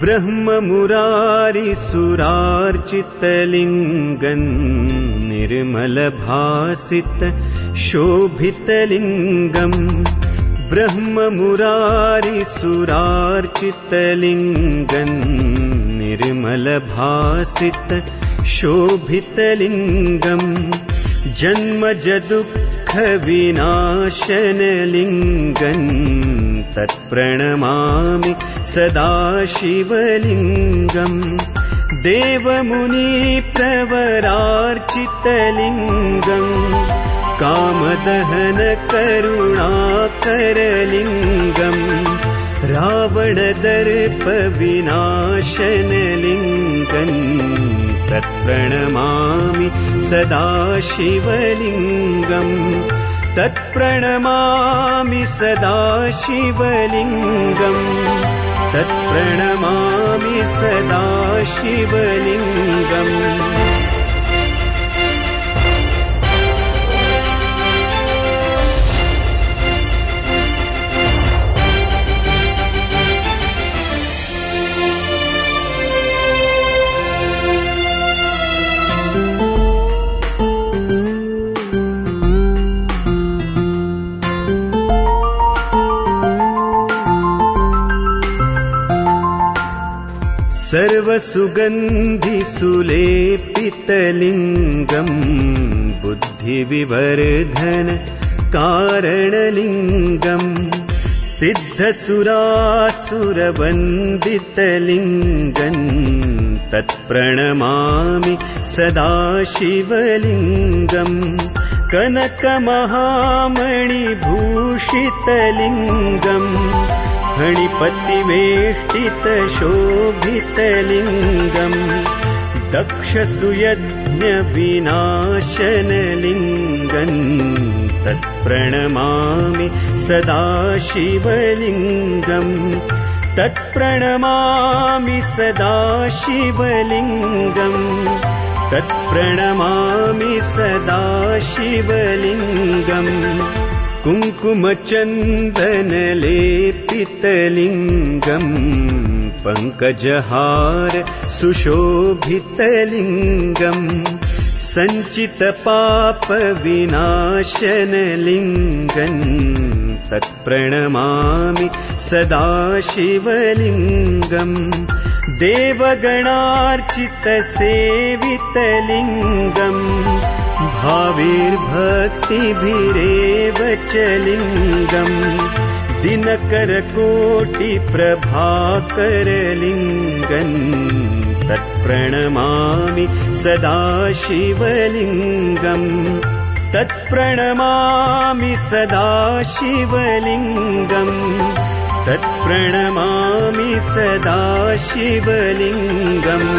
ब्रह्ममुरारिसुरार्चितलिङ्गम् निर्मलभासित शोभितलिङ्गम् ब्रह्ममुरारिसुरार्चितलिङ्गम् निर्मलभासित शोभितलिङ्गम् जन्मजदुःखविनाशनलिङ्गम् तत्प्रणमामि सदा शिवलिङ्गम् देवमुनिप्रवरार्चितलिङ्गम् कामदहनकरुणाकरलिङ्गम् रावणदर्पविनाशनलिङ्गम् तत्प्रणमामि सदा शिवलिङ्गम् तत्प्रणमामि सदा शिवलिङ्गम् तत्प्रणमामि सदा शिवलिङ्गम् सर्वसुगन्धिसुलेपितलिङ्गम् बुद्धिविवर्धन कारणलिङ्गम् सिद्धसुरासुरवन्दितलिङ्गम् तत्प्रणमामि सदा शिवलिङ्गम् कनकमहामणिभूषितलिङ्गम् फणिपतिवेष्टितशोभितलिङ्गम् दक्षसुयज्ञविनाशनलिङ्गम् तत्प्रणमामि सदा शिवलिङ्गम् तत्प्रणमामि सदा शिवलिङ्गम् तत्प्रणमामि सदा शिवलिङ्गम् कुङ्कुमचन्दनलेपितलिङ्गम् पङ्कजहार सुशोभितलिङ्गम् सञ्चितपापविनाशनलिङ्गम् तत्प्रणमामि सदा शिवलिङ्गम् देवगणार्चितसेवितलिङ्गम् भाविर्भक्तिभिरेव च लिङ्गम् दिनकरकोटिप्रभाकरलिङ्गम् तत्प्रणमामि सदा शिवलिङ्गम् तत्प्रणमामि सदा शिवलिङ्गम् तत्प्रणमामि सदा शिवलिङ्गम्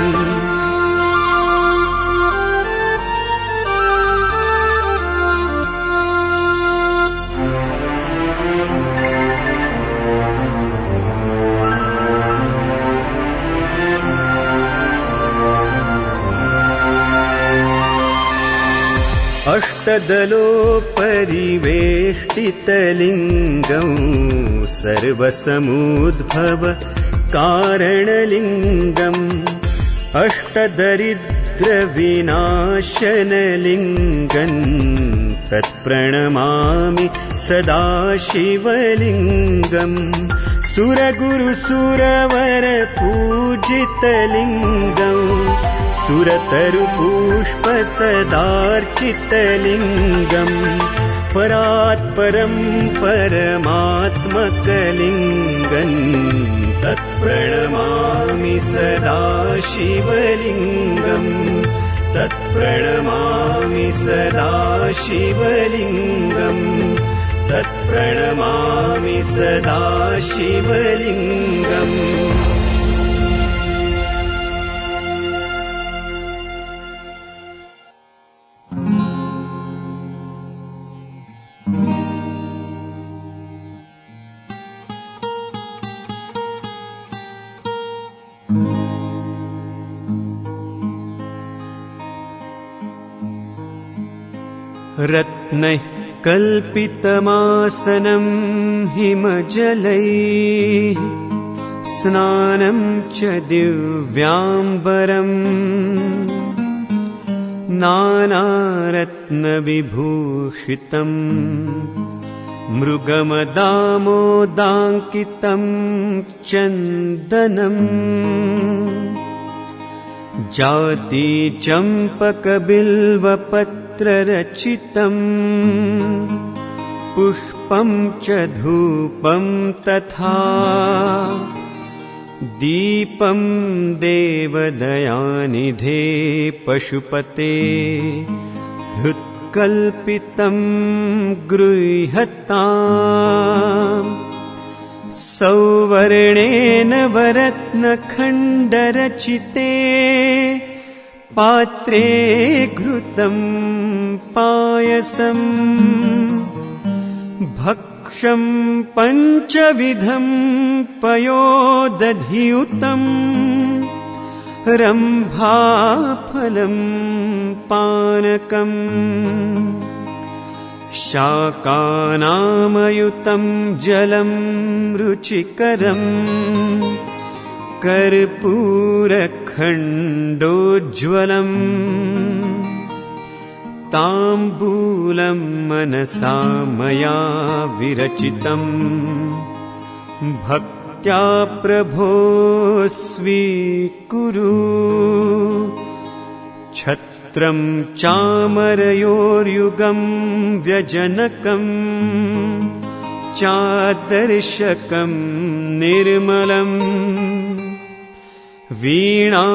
अष्टदलोपरिवेष्टितलिङ्गम् सर्वसमुद्भव कारणलिङ्गम् अष्टदरिद्रविनाशनलिङ्गम् तत्प्रणमामि सदा शिवलिङ्गम् सुरगुरुसुरवरपूजितलिङ्गम् सुरतरुपुष्पसदार्चितलिङ्गम् परात्परं परमात्मकलिङ्गम् तत्प्रणमामि सदा शिवलिङ्गम् तत्प्रणमामि सदा शिवलिङ्गम् तत्प्रणमामि सदा शिवलिङ्गम् रत्नैः कल्पितमासनं हिमजलैः स्नानं च दिव्याम्बरम् नानारत्नविभूषितम् मृगमदामोदाङ्कितं चन्दनम् जातिचम्पकबिल्वपत्ररचितम् पुष्पं च धूपं तथा दीपं देवदयानिधे पशुपते हृत्कल्पितं गृह्यताम् सौवर्णेन वरत्नखण्डरचिते पात्रे घृतं पायसम् भक्षं पञ्चविधं पयोदधियुतम् रम्भाफलं पानकम् शाकानामयुतं जलं रुचिकरम् कर्पूरखण्डोज्ज्वलम् ताम्बूलं मनसा मया विरचितम् भक्त्या प्रभो स्वीकुरु छत्रं चामरयोर्युगं व्यजनकम् चादर्शकं निर्मलम् वीणा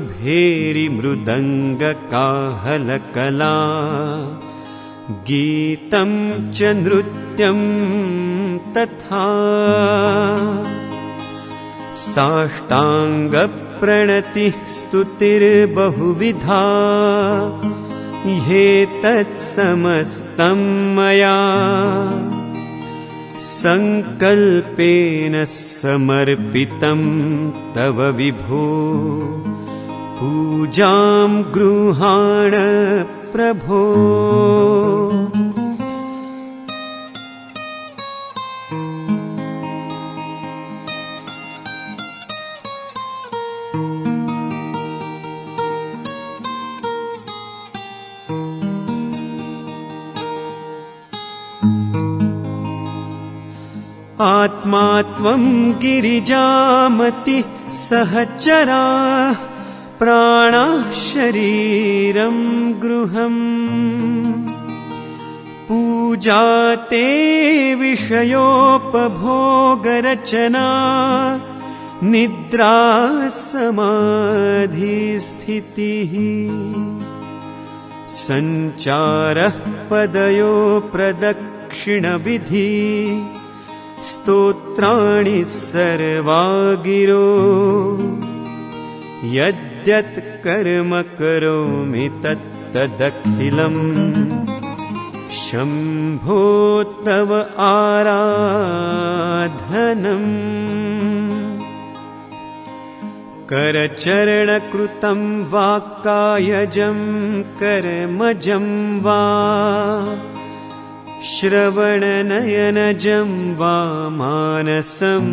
भेरिमृदङ्गकाहलकला गीतं च नृत्यं तथा साष्टाङ्गप्रणतिः स्तुतिर्बहुविधा ह्येतत्समस्तं मया संकल्पेन समर्पितं तव विभो पूजां गृहाण प्रभो। आत्मा त्वं गिरिजामति सहचरा प्राणाः शरीरं गृहम् पूजा ते विषयोपभोगरचना निद्रा समाधिस्थितिः सञ्चारः पदयो प्रदक्षिणविधि स्तोत्राणि सर्वा गिरो यद्यत् कर्म करोमि तत्तदखिलम् शम्भो तव आराधनम् करचरणकृतं वा कायजं कर्मजं वा श्रवणनयनजं वा मानसं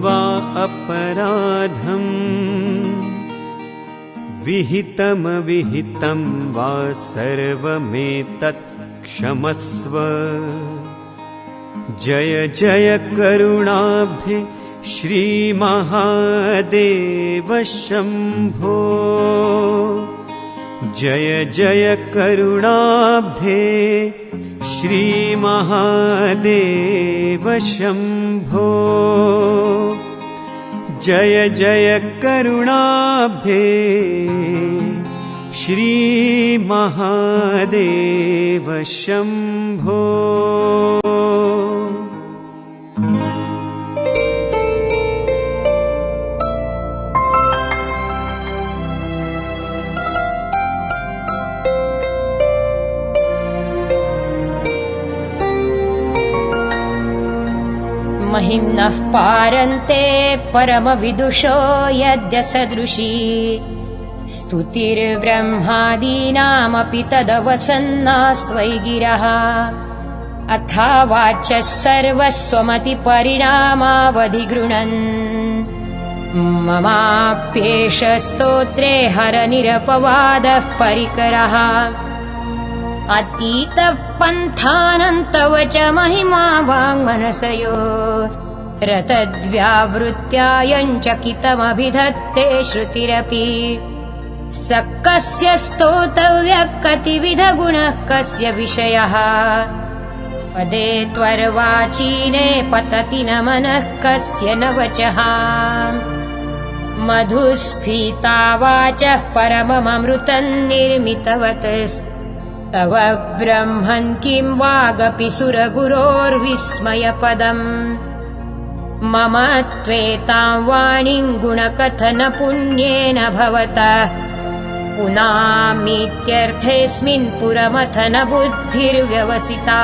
वा अपराधम् विहितमविहितं वा सर्वमेतत् क्षमस्व जय जय करुणाब्धे श्रीमहादेव शम्भो जय जय करुणाब्धे श्रीमहादेव शम्भो जय जय करुणाब्धे श्रीमहादेव शम्भो। महिम्नः पारन्ते परमविदुषो यद्य सदृशी स्तुतिर्ब्रह्मादीनामपि तदवसन्नास्त्वयि गिरः अथा वाच्यः सर्वस्वमतिपरिणामावधिगृह्णन् ममाप्येष स्तोत्रे हरनिरपवादः परिकरः अतीतः पन्थानन्तव च महिमा वाङ्मनसयो रतद्व्यावृत्यायञ्चकितमभिधत्ते श्रुतिरपि स कस्य स्तोतव्यः कतिविधगुणः कस्य विषयः पदे त्वर्वाचीने पतति न मनः कस्य न वचः मधुस्फीता वाचः परमममृतम् निर्मितवत् तव ब्रह्मन् किं वागपि सुरगुरोर्विस्मयपदम् मम त्वेतां वाणीं गुणकथनपुण्येन भवतः पुनामीत्यर्थेऽस्मिन् पुरमथन बुद्धिर्व्यवसिता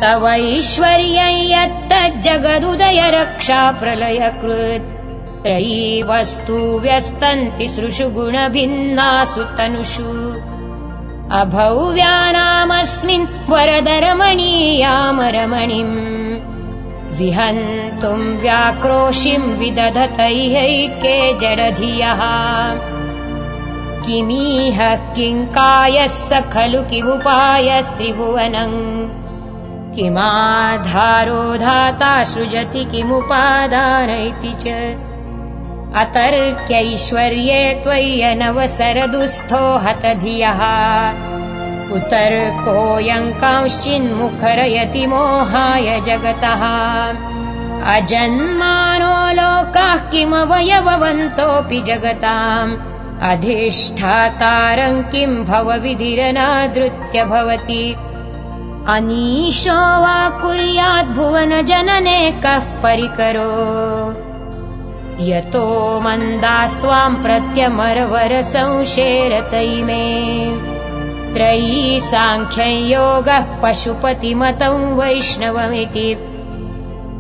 तवैश्वर्यं यत्तज्जगदुदय रक्षा प्रलयकृत् त्रयी वस्तु व्यस्तन्ति सृषु गुणभिन्नासु तनुषु अभव्यानामस्मिन् वरदरमणीयामरमणिम् विहन्तुं व्याक्रोशिं विदधतैहैके जडधियः किमीह किङ्कायः स खलु किमुपायस्त्रिभुवनम् किमाधारो धाता सृजति किमुपादान इति च अतर्क्यैश्वर्ये त्वय्यनवसरदुःस्थो हतधियः कुतर्कोऽयं कांश्चिन्मुखरयति मोहाय जगतः अजन्मानो लोकाः किमवयववन्तोऽपि जगताम् अधिष्ठातारं किं भवविधिरनादृत्य भवति अनीशो वा कुर्याद्भुवनजनने कः परिकरो यतो मन्दास्त्वां प्रत्यमरवरसंशेरतैमे त्रयी साङ्ख्यं योगः पशुपतिमतं वैष्णवमिति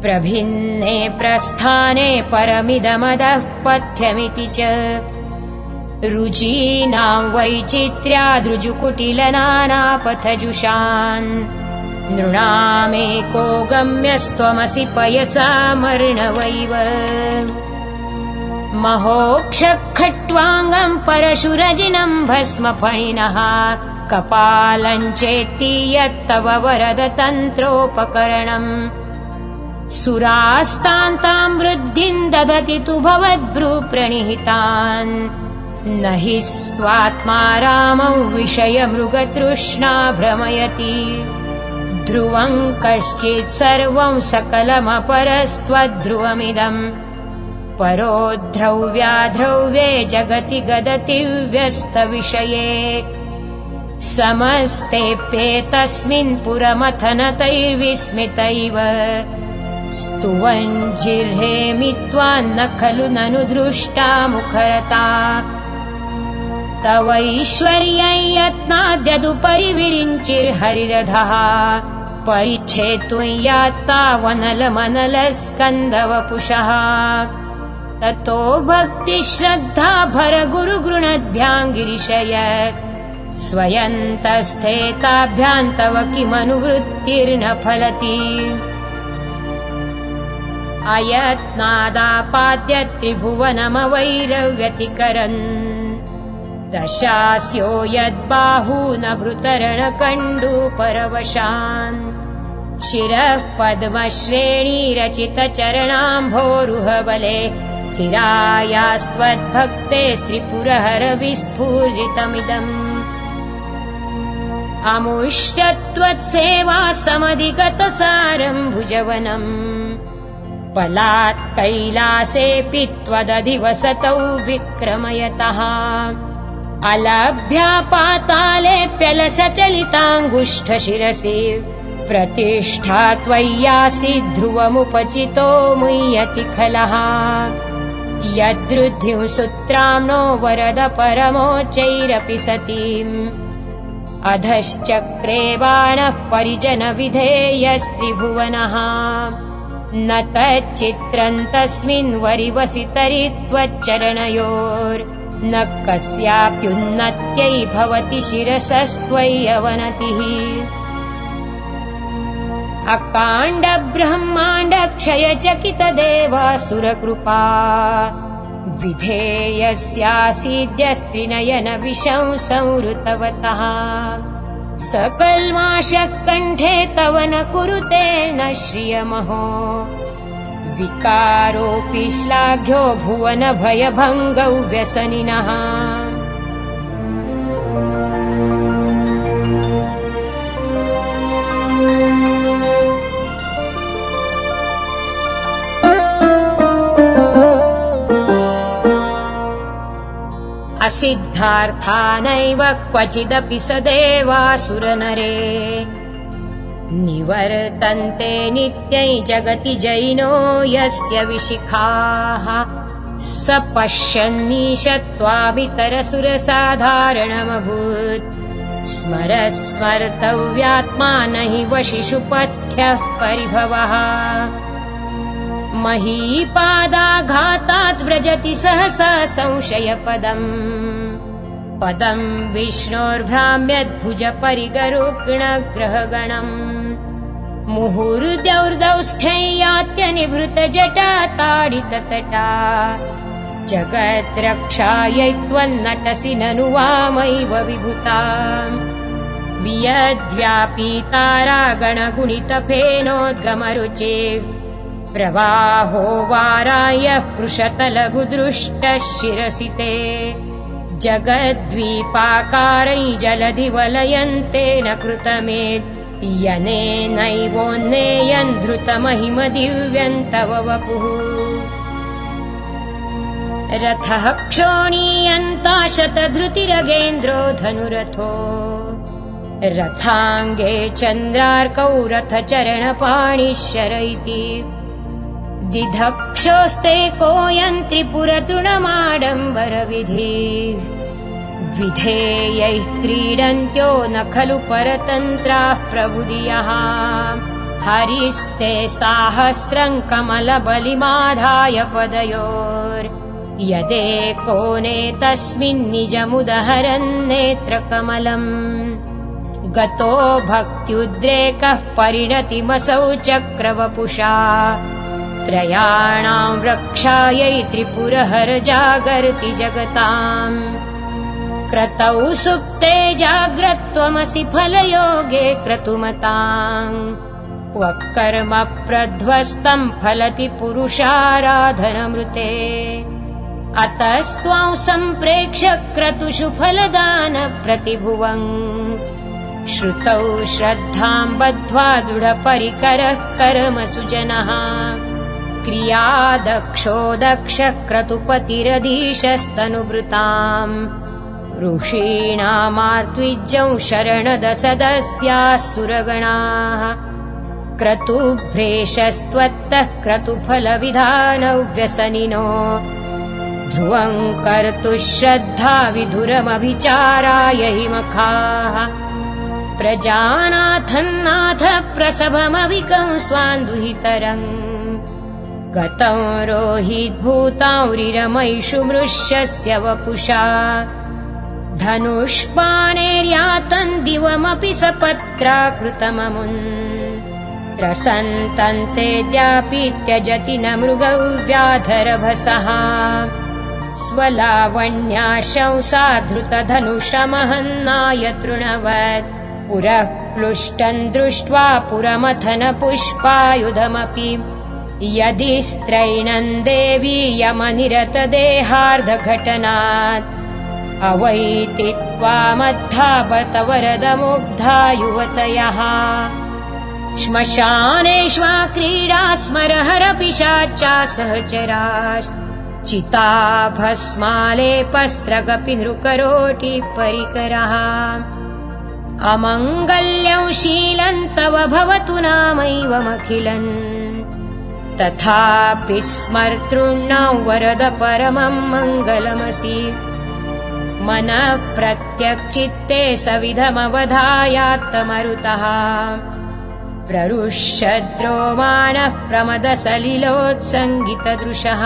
प्रभिन्ने प्रस्थाने परमिदमदः पथ्यमिति च रुचीनां वैचित्र्यादृजुकुटिलनानापथजुषान् नृणामेको गम्यस्त्वमसि पयसामर्णवैव महोक्षखट्वाङ्गं परशुरजिनं भस्मफणिनः कपालं चेत्ति यत्तव वरदतन्त्रोपकरणम् सुरास्तान्तां वृद्धिं ददति तु भवद्भ्रूप्रणिहितान् न हि स्वात्मा रामौ विषयमृगतृष्णा भ्रमयति ध्रुवं कश्चित् सर्वं सकलमपरस्त्वध्रुवमिदम् परो ध्रव्याध्रव्ये जगति गदति व्यस्तविषये समस्तेऽप्येतस्मिन् पुरमथनतैर्विस्मितैव स्तुवन् जिह्रेमि त्वान्न खलु ननु दृष्टा मुखरता तवैश्वर्यं यत्नाद्यदुपरि विरिञ्चिर्हरिरधः परिच्छेतुं यात्तावनलमनलस्कन्धवपुषः ततो भक्तिश्रद्धा भरगुरुगृणद्भ्यां गिरिशयत् स्वयन्तस्थेताभ्यां तव किमनुवृत्तिर्न फलति अयत्नादापाद्य त्रिभुवनमवैरव्यतिकरन् दशास्यो यद्बाहूनभृतरणकण्डूपरवशान् शिरः पद्मश्रेणीरचितचरणाम्भोरुहबले स्थिरायास्त्वद्भक्ते स्त्रिपुरहरविस्फूर्जितमिदम् अमुष्टत्वत्सेवा समधिगतसारं भुजवनम् पलात् कैलासेऽपि त्वदधिवसतौ विक्रमयतः अलभ्या पातालेऽप्यलसचलिताङ्गुष्ठशिरसि प्रतिष्ठा त्वय्यासि ध्रुवमुपचितो मुह्यति खलः यदृद्धिं सुत्राम्नो वरद परमोच्चैरपि सतीम् अधश्चक्रे बाणः परिजनविधेयस्त्रिभुवनः न तच्चित्रं तस्मिन् वरिवसि तरि त्वच्चरणयोर्न कस्याप्युन्नत्यै भवति शिरसस्त्वय्यवनतिः अकाण्ड ब्रह्माण्ड क्षय चकित देवासुरकृपा विधेयस्यासीद्यस्त्रिनयन विशं संवृतवतः सकल्माषः कण्ठे तव न कुरुते न श्रियमहो विकारोऽपि श्लाघ्यो भुवन भयभङ्गौ व्यसनिनः असिद्धार्थानैव क्वचिदपि स देवासुरनरे निवर्तन्ते नित्यै जगति जैनो यस्य विशिखाः स पश्यन्नीशत्वाभितरसुरसाधारणमभूत् स्मरस्मर्तव्यात्मा न हि वशिषुपथ्यः परिभवः महीपादाघातात् व्रजति सहसा संशयपदम् पदं विष्णोर्भ्राम्यद्भुजपरिगरुग्णग्रहगणम् मुहुर्दौर्दौष्ठ्ययात्यनिभृतजटा ताडिततटा जगद्रक्षायै त्वन्नटसि ननु वामैव विभूता वियद्व्यापीतारागणगुणितफेनोद्गमरुचे प्रवाहो वारायः पृषतलघुदृष्टः शिरसि ते जगद्वीपाकारै जलधिवलयन्तेन कृतमेत् यनेनैवोन्नेयन् धृतमहिमदिव्यं तव वपुः रथः क्षोणीयन्ता शतधृतिरगेन्द्रो धनुरथो रथाङ्गे चन्द्रार्कौ रथचरणपाणिश्शर इति दिधक्षोस्ते कोऽयं त्रिपुरतृणमाडम्बरविधि विधेयैः क्रीडन्त्यो न खलु परतन्त्राः प्रभुदियः हरिस्ते साहस्रं कमलबलिमाधाय पदयोर् यदेको नेतस्मिन् निजमुदहरन्नेत्रकमलम् गतो भक्त्युद्रेकः परिणतिमसौ चक्रवपुषा त्रयाणां रक्षायै त्रिपुरहर जागर्ति जगताम् क्रतौ सुप्ते जाग्रत्वमसि फलयोगे क्रतुमताम् क्वकर्म प्रध्वस्तं फलति पुरुषाराधनमृते अतस्त्वां सम्प्रेक्ष्य क्रतुषु फलदान प्रतिभुवम् श्रुतौ श्रद्धां बद्ध्वा दृढपरिकरः कर्मसु जनः क्रिया दक्षो दक्षः क्रतुपतिरधीशस्तनुभृताम् ऋषीणामार्त्विज्यं शरणदसदस्याः सुरगणाः क्रतुभ्रेशस्त्वत्तः क्रतुफलविधानौ व्यसनिनो ध्रुवं कर्तुः श्रद्धा विधुरमभिचाराय हि मखाः प्रजानाथन्नाथ प्रसभमविकं स्वान्दुहितरम् गतं रोहिद्भूतांरिरमैषु मृष्यस्य वपुषा धनुष्पाणेर्यातं दिवमपि सपत्राकृतममुन् रसन्तन्तेऽद्यापि त्यजति न मृगौ व्याधरभसः स्वलावण्या शंसा धृतधनुषमहन्नाय तृणवत् पुरः प्लुष्टं दृष्ट्वा पुरमथन पुष्पायुधमपि यदि स्त्रैणं देवी यमनिरतदेहार्धघटनात् अवैति त्वामद्धापत वरदमुग्धा युवतयः श्मशानेष्वा क्रीडा स्मरहरपिशाचा सहचराः चिता भस्मालेपस्रगपि नृकरोटि परिकरः अमङ्गल्यं शीलं तव भवतु नामैवमखिलन् तथापि स्मर्तॄणां वरद परमं मङ्गलमसि मनः प्रत्यक्चित्ते सविधमवधायात्तमरुतः प्ररुष्यद्रोमाणः प्रमदसलिलोत्सङ्गितदृशः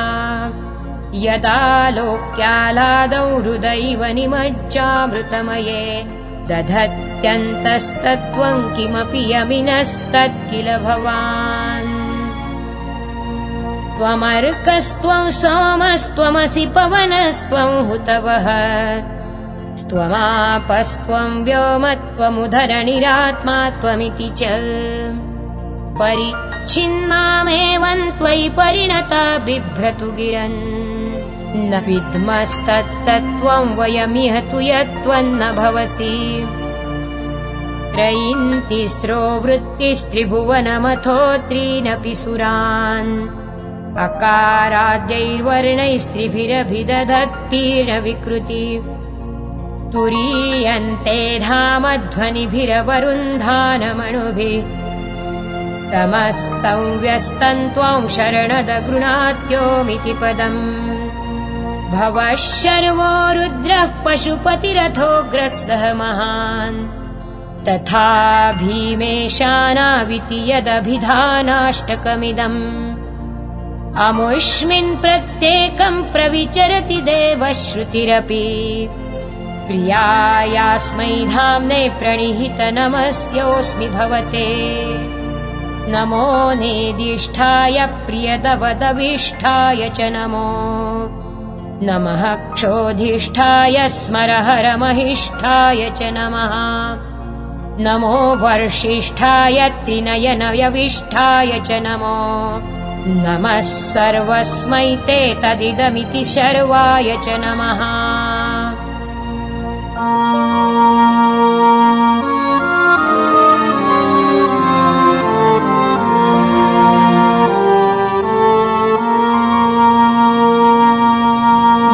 यदा लोक्यालादौ हृदैव निमज्जामृतमये दधत्यन्तस्तत्त्वं किमपि यमिनस्तत् किल भवान् त्वमर्कस्त्वं सोमस्त्वमसि पवनस्त्वं हुतवः त्वमापस्त्वं व्योमत्वमुधरणिरात्मा त्वमिति च परिच्छिन्नामेवं त्वयि परिणता बिभ्रतु गिरन् न विद्मस्तत्तत्त्वं वयमिह तु यत्त्वं न भवसि त्रयीन्तिस्रो वृत्तिस्त्रिभुवनमथो त्रीनपि सुरान् अकाराद्यैर्वर्णैस्त्रिभिरभिदधत्तीर्न विकृति तुरीयन्ते धामध्वनिभिरवरुन्धानमणुभिः तमस्तं व्यस्तं त्वां शरणदगृणात्योमिति पदम् भवः शर्वो रुद्रः पशुपतिरथोग्रः महान् तथा भीमेशानाविति यदभिधानाष्टकमिदम् अमुष्मिन् प्रत्येकं प्रविचरति देवश्रुतिरपि प्रियायास्मै धाम्ने प्रणिहित नमस्योऽस्मि भवते नमो नेदिष्ठाय प्रियदवदविष्ठाय च नमो नमः क्षोधिष्ठाय स्मरहरमहिष्ठाय च नमः नमो वर्षिष्ठाय त्रिनयनयविष्ठाय च नमो नमः सर्वस्मै ते तदिदमिति शर्वाय च नमः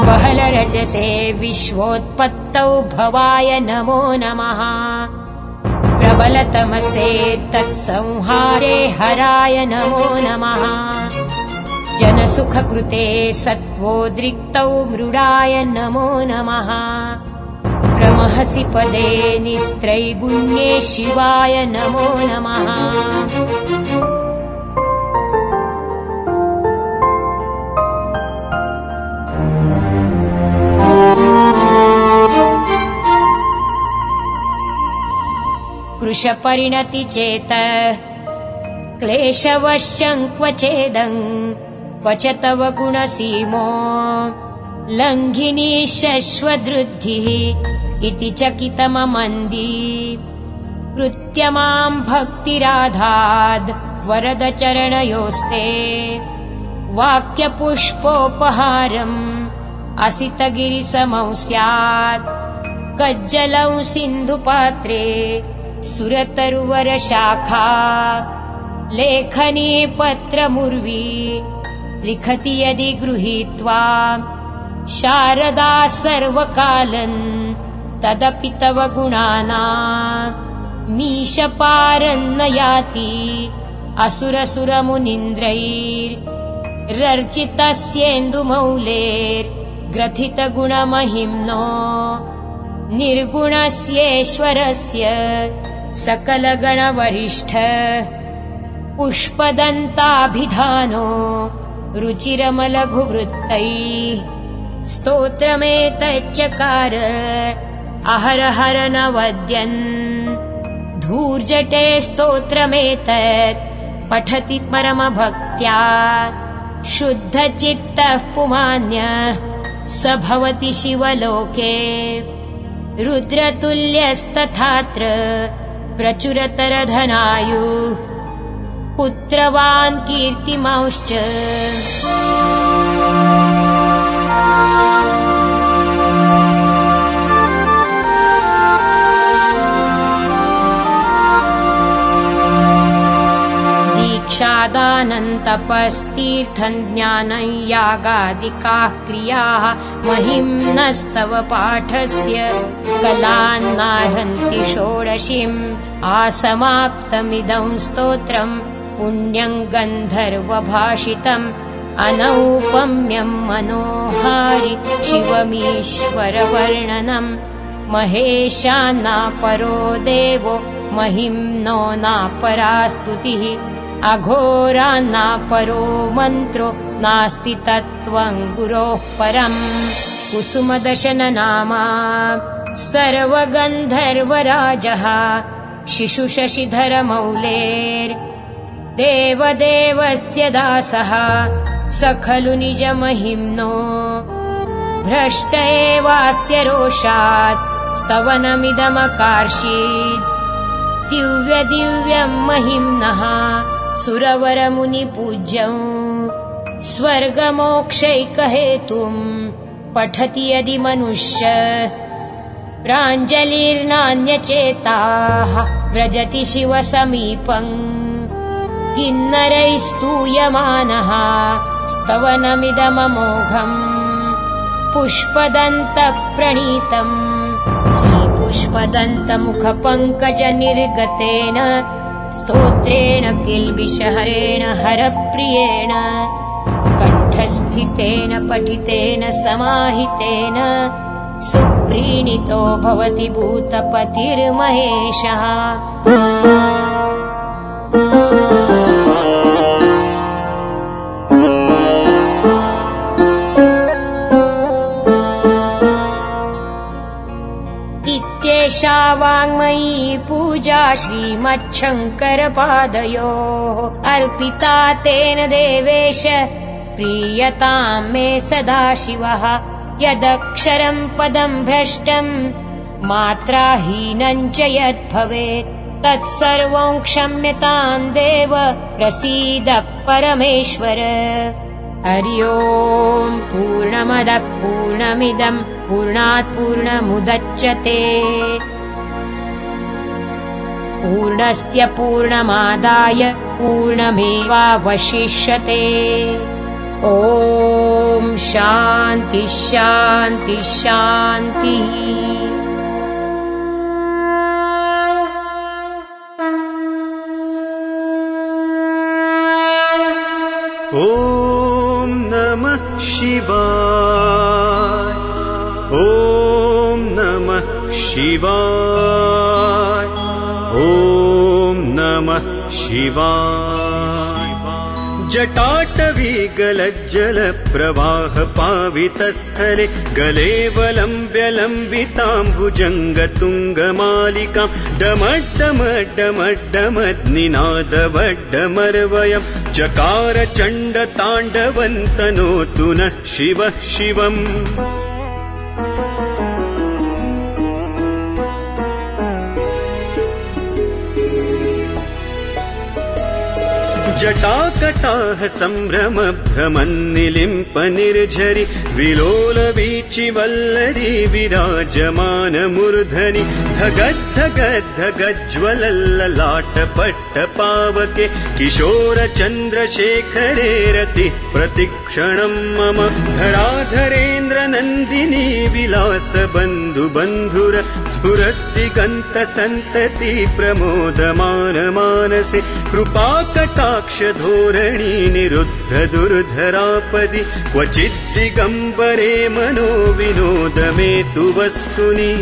बहलरजसे विश्वोत्पत्तौ भवाय नमो नमः प्रबलतमसे तत्संहारे हराय नमो नमः जनसुखकृते सत्त्वोद्रिक्तौ मृडाय नमो नमः प्रमहसि पदे निस्त्रैगुण्ये शिवाय नमो नमः कृशपरिणति चेत क्लेशवश्यं क्वचेदं क्वच तव गुणसीमो लङ्घिनी शश्वदृद्धिः इति चकितममन्दी कृत्यमां भक्तिराधाद् वरदचरणयोस्ते वाक्यपुष्पोपहारम् असितगिरिसमौ स्यात् कज्जलौ सिन्धुपात्रे सुरतरुवरशाखा लेखनी पत्रमुर्वी लिखति यदि गृहीत्वा शारदा सर्वकालन् तदपि तव गुणानां मीशपारन्न याति असुरसुरमुनीन्द्रैर्रर्चितस्येन्दुमौलेर्ग्रथितगुणमहिम्नो निर्गुणस्येश्वरस्य सकलगणवरिष्ठ पुष्पदन्ताभिधानो रुचिरमलघुवृत्तैः स्तोत्रमेतच्चकार अहरहर नवद्यन् धूर्जटे स्तोत्रमेतत् पठति परमभक्त्या शुद्धचित्तः पुमान्यः स भवति शिवलोके रुद्रतुल्यस्तथात्र प्रचुरतरधनायुः पुत्रवान् कीर्तिमांश्च दीक्षादानन्तपस्तीर्थं ज्ञानं यागादिकाः क्रियाः महिम्नस्तव पाठस्य कलान्नार्हन्ति षोडशीम् आसमाप्तमिदं स्तोत्रं पुण्यं गन्धर्वभाषितम् अनौपम्यं मनोहारि शिवमीश्वरवर्णनम् महेशान्नापरो देवो महिम्नो नापरा स्तुतिः अघोरान्नापरो मन्त्रो नास्ति तत्त्वं गुरोः परम् कुसुमदशननामा सर्वगन्धर्वराजः शिशुशशिधरमौलेर्देवदेवस्य दासः स खलु निजमहिम्नो भ्रष्ट एवास्य रोषात् स्तवनमिदमकार्षीत् दिव्यदिव्यं महिम्नः सुरवरमुनिपूज्यं स्वर्गमोक्षैकहेतुं पठति यदि मनुष्य प्राञ्जलिर्नान्यचेताः व्रजति शिवसमीपम् किन्नरैस्तूयमानः स्तवनमिदममोघम् पुष्पदन्तप्रणीतम् श्रीपुष्पदन्तमुखपङ्कजनिर्गतेन स्तोत्रेण किल्बिषहरेण हरप्रियेण कण्ठस्थितेन पठितेन समाहितेन सुप्रीणितो भवति भूतपतिर्महेशः। इत्येषा वाङ्मयी पूजा श्रीमच्छङ्करपादयोः अर्पिता तेन देवेश प्रीयतां मे सदाशिवः। यदक्षरं पदं भ्रष्टं मात्राहीनं च यद्भवेत् तत्सर्वं क्षम्यतां देव प्रसीद परमेश्वर। हरि ओं पूर्णमदः पूर्णमिदं पूर्णात् पूर्णमुदच्यते पूर्णस्य पूर्णमादाय पूर्णमेवावशिष्यते। ॐ शान्ति शान्ति शान्तिः। ॐ नमः शिवाय। ॐ नमः शिवाय। ॐ नमः शिवाय। जटाटवी गलज्जलप्रवाह पावितस्थले गलेवलम्ब्य लम्बिताम्बुजङ्गतुङ्गमालिकां डमड्डमड्डमड्डमद्निनादवड्डमर्वयं चकार चण्डताण्डवन्तनोतु नः शिवः शिवम्। जटाकटाह सम्भ्रम भ्रमन्निलिम्प निर्झरि विलोलवीचिवल्लरी विराजमान मूर्धनि धगद्धगद्धगज्ज्वलल्ललाटपट्टपावके किशोर चन्द्रशेखरे रतिः प्रतिक्षणं मम धराधरेन्द्र नन्दिनी विलास बन्धु बन्धुर स्फुरद्दिगन्त सन्तति प्रमोदमान मानसे कृपाकटाक्ष धोरणी निरुद्ध दुर्धरापदि क्वचिद्दिगम्बरे मनो विनोद मे तु वस्तुनि।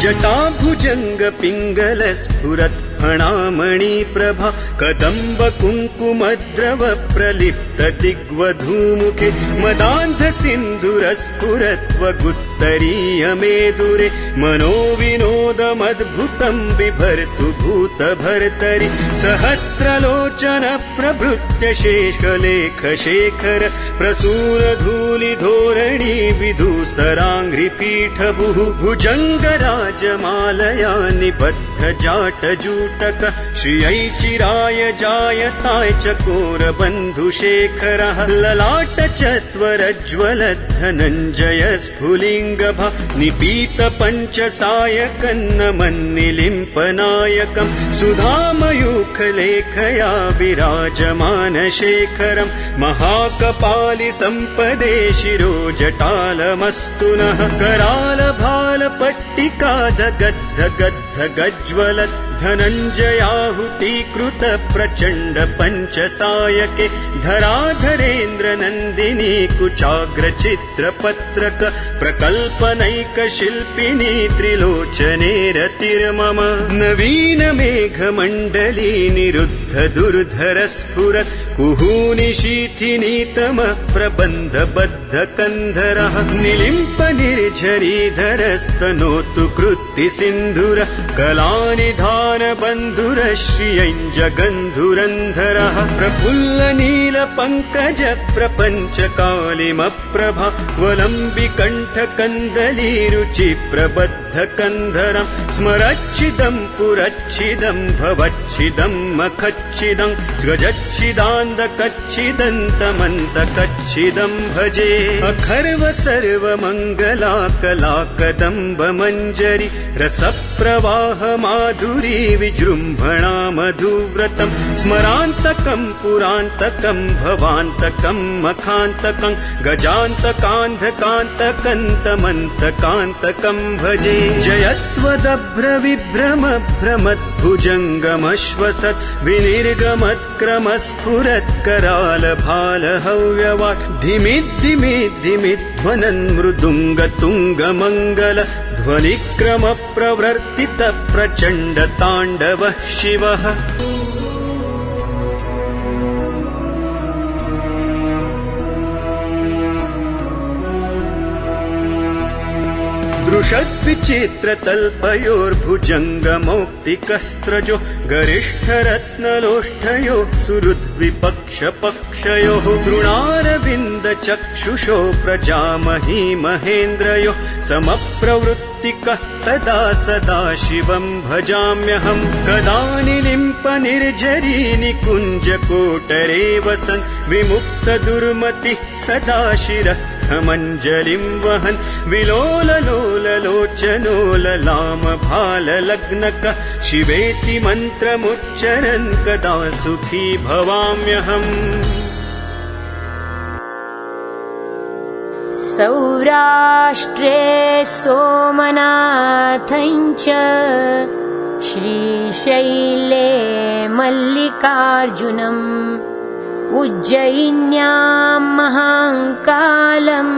जटाभुजंग पिंगल स्फुरत् फणामणि प्रभा कदम्ब कुङ्कुमद्रव प्रलिप्त दिग्वधूमुखे मदान्ध सिन्धुर स्फुरत्वगुत्तरीय मेदुरे मनो विनोदमद्भुतं बिभर्तु भूत भर्तरि सहस्रलोचन प्रभृत्य शेषलेख शेखर प्रसूर धूलि धोरणी विधूसराङ्घ्रिपीठ भुजङ्ग राजमालया निबद्ध जाटजूटक श्रियै जायताय चकोर बन्धुशेखरः ललाट चत्वरज्ज्वल धनञ्जय स्फुलिङ्गभा निपीत पञ्चसायकन्नमन्निलिम्पनायकं सुधामयूखलेखया विराजमान शेखरं महाकपालि सम्पदे शिरो जटालमस्तु नः कराल भाल पट्टिका गद्ध गज्ज्वलत् धनञ्जयाहुतीकृत प्रचण्ड पञ्चसायके धराधरेन्द्र नन्दिनी कुचाग्र चित्रपत्रक प्रकल्पनैकशिल्पिनी त्रिलोचने रतिर्मम नवीन मेघमण्डली निरुद्ध दुर्धर स्फुरत् कुहूनि शीथिनीतम प्रबन्ध बद्ध कन्धरः निलिम्प निर्झरीधरस्तनोतु कृत्ति सिन्धुर कलानिधान बन्धुर श्रियञ्जगन्धुरन्धरः प्रफुल्ल नील पङ्कज प्रपञ्च कालिमप्रभा वलम्बिकण्ठ कन्दलीरुचि प्रबद्ध कन्धरं स्मरच्छिदं पुरच्छिदं भवच्छिदं मखच्छिदं गजच्छिदान्दकच्छिदन्तमन्तकच्छिदं भजे अखर्व सर्वमङ्गला कला कदम्ब मञ्जरी रसप्रवाह माधुरी विजृम्भणा मधुव्रतं स्मरान्तकं पुरान्तकं भवान्तकं मखान्तकं गजान्तकान्धकान्तकन्तमन्तकान्तकं भजे जयत्वदभ्र विभ्रम भ्रमद्भुजङ्गमश्वसत् विनिर्गमत्क्रमस्फुरत् कराल भाल हव्यवाट् धिमिद्धिमिद्धिमिध्वनन् मृदुङ्गतुङ्गमङ्गल ध्वनिक्रम प्रवर्तित प्रचण्ड ताण्डवः शिवः दृशद्विचित्रतल्पयोर्भुजङ्गमौक्तिकस्त्रजो गरिष्ठरत्नलोष्ठयो सुहृद्विपक्षपक्षयोः तृणारविन्दचक्षुषो प्रजामही महेन्द्रयो समप्रवृत्तिकः तदा सदा शिवं भजाम्यहं कदा निलिम्प निर्झरी निकुञ्जकोटरे वसन् विमुक्तदुर्मतिः सदा शिरस्थमञ्जलिं वहन् विलोललोललोचनो ललाम भाललग्नकः शिवेति मन्त्रमुच्चरन् कदा सुखी भवाम्यहम् सौराष्ट्रे सोमनाथञ्च श्रीशैले मल्लिकार्जुनम् उज्जयिन्यां महाकालम्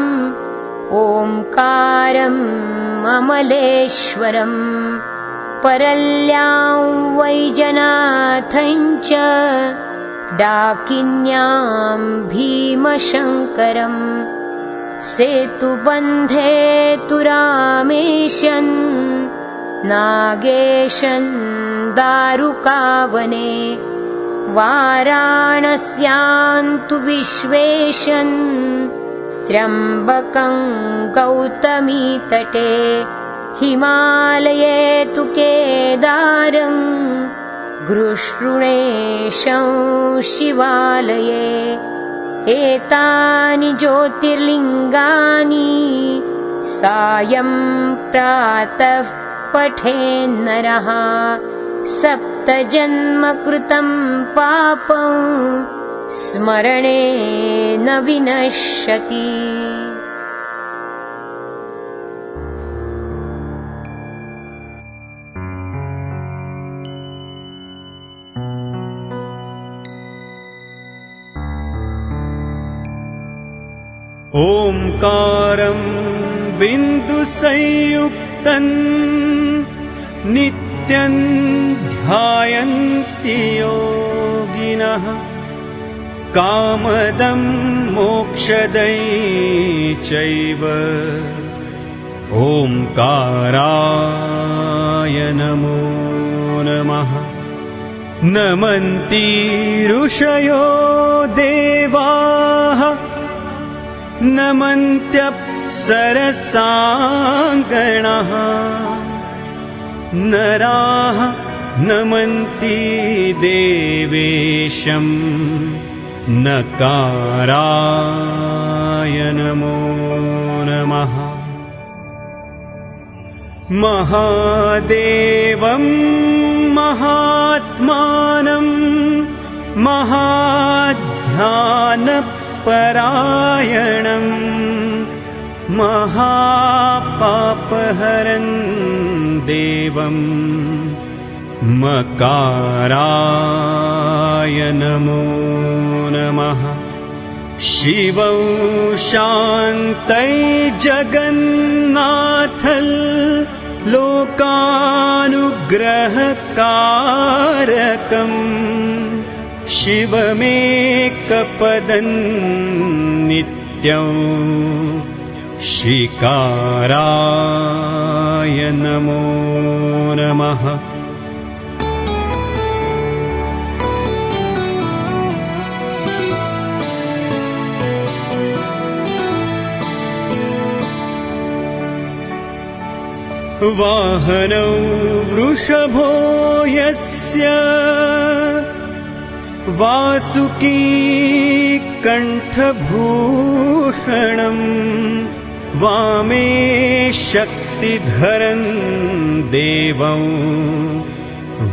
ओंकारम् अमलेश्वरम् परल्यां वैजनाथञ्च डाकिन्यां भीमशङ्करम् सेतुबन्धे तु रामेशन् नागेशन् दारुकावने वाराणस्यां तु विश्वेशन् त्र्यम्बकं गौतमीतटे हिमालये तु केदारं गृष्णेशं शिवालये एतानि ज्योतिर्लिङ्गानि सायं प्रातः पठेन्नरः सप्तजन्म कृतं पापं स्मरणेन विनश्यति। ओंकारं बिन्दुसंयुक्तं नित्यं ध्यायन्ति योगिनः कामदं मोक्षदै चैव ओंकाराय नमो नमः। नमन्ति ऋषयो देवाः नमन्त्यप्सरसाङ्गणाः नराः नमन्ति देवेशं नकाराय नमो नमः। महादेवं महात्मानं महाध्यानपरायणं महापापहरं देवं मकाराय नमो नमः। शिवं शान्तै जगन्नाथल् लोकानुग्रहकारकम् शिवमेकपदं नित्यं श्रीकाराय नमो नमः। वाहनौ वृषभो यस्य वासुकी कण्ठभूषणम् वामे शक्तिधरं देवं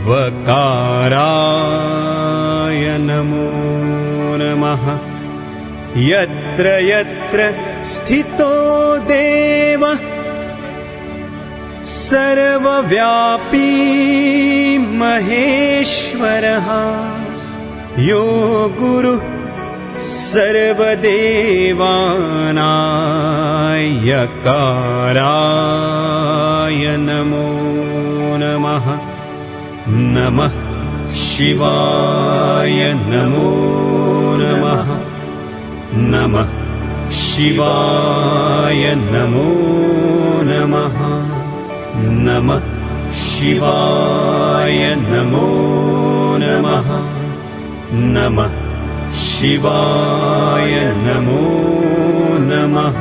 वकाराय नमो नमः। यत्र यत्र स्थितो देवः सर्वव्यापी महेश्वरः यो गुरुः सर्वदेवानां यकाराय नमो नमः। नमः शिवाय नमो नमः। नमः शिवाय नमो नमः। नमः शिवाय नमो नमः। नमः शिवाय नमो नमः।